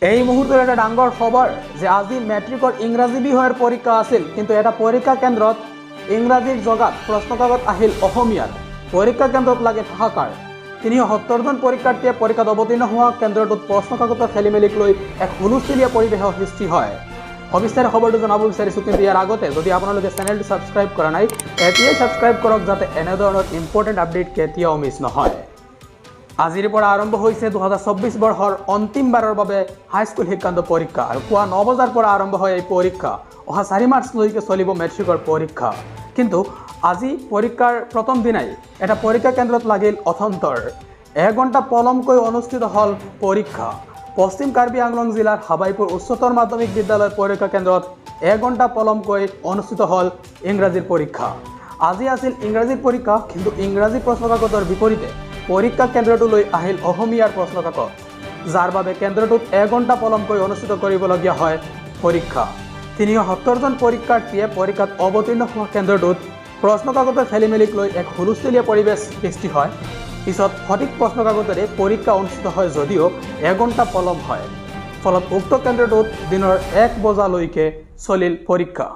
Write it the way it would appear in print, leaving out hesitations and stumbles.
এই মুহূৰ্তত এটা ডাঙৰ খবৰ যে আজি মেট্ৰিকৰ ইংৰাজী বিষয়ৰ পৰীক্ষা আছিল, কিন্তু এটা পৰীক্ষা কেন্দ্ৰত ইংৰাজীৰ জগাত প্ৰশ্নকাকত আহিল অসমীয়াত। পৰীক্ষা কেন্দ্ৰত লাগে হাহাকাৰ। ৩৭০ জন পৰীক্ষাৰ্থীয়ে পৰীক্ষাত অৱতীৰ্ণ হোৱা কেন্দ্ৰটোত প্ৰশ্নকাকতৰ খেলিমেলিক লৈ এক হুলস্থুলীয়া পৰিৱেশৰ সৃষ্টি হয়। সবিস্তাৰে খবৰটো জনাব বিচাৰিছোঁ, কিন্তু ইয়াৰ আগতে যদি আপোনালোকে চেনেলটো ছাবস্ক্ৰাইব কৰা নাই এতিয়াই ছাবস্ক্ৰাইব কৰক, যাতে এনেধৰণৰ ইম্পৰ্টেণ্ট আপডেট কেতিয়াও মিছ নহয়। আজিৰ পৰা আৰম্ভ হৈছে ২০২৪ বৰ্ষৰ অন্তিমবাৰৰ বাবে হাইস্কুল শিক্ষান্ত পৰীক্ষা আৰু পুৱা ৯ বজাৰ পৰা আৰম্ভ হয় এই পৰীক্ষা। অহা ৪ মাৰ্চলৈকে চলিব মেট্ৰিকৰ পৰীক্ষা। কিন্তু আজি পৰীক্ষাৰ প্ৰথম দিনাই এটা পৰীক্ষা কেন্দ্ৰত লাগিল অথন্তৰ। ১ ঘণ্টা পলমকৈ অনুষ্ঠিত হ'ল পৰীক্ষা। পশ্চিম কাৰ্বি আংলং জিলাৰ হাবাইপুৰ উচ্চতৰ মাধ্যমিক বিদ্যালয়ৰ পৰীক্ষা কেন্দ্ৰত ১ ঘণ্টা পলমকৈ অনুষ্ঠিত হ'ল ইংৰাজীৰ পৰীক্ষা। আজি আছিল ইংৰাজীৰ পৰীক্ষা, কিন্তু ইংৰাজী প্ৰশ্নকাকতৰ বিপৰীতে পৰীক্ষা কেন্দ্ৰটোলৈ আহিল অসমীয়াৰ প্ৰশ্নকাকত, যাৰ বাবে কেন্দ্ৰটোত ১ ঘণ্টা পলমকৈ অনুষ্ঠিত কৰিবলগীয়া হয় পৰীক্ষা। ৩৭০ জন পৰীক্ষাৰ্থীয়ে পৰীক্ষাত অৱতীৰ্ণ হোৱা কেন্দ্ৰটোত প্ৰশ্নকাকতৰ খেলিমেলিক লৈ এক হুলস্থুলীয়া পৰিৱেশ সৃষ্টি হয়। পিছত সঠিক প্ৰশ্নকাকতেৰে পৰীক্ষা অনুষ্ঠিত হয় যদিও ১ ঘণ্টা পলম হয়। ফলত উক্ত কেন্দ্ৰটোত দিনৰ ১ বজালৈকে চলিল পৰীক্ষা।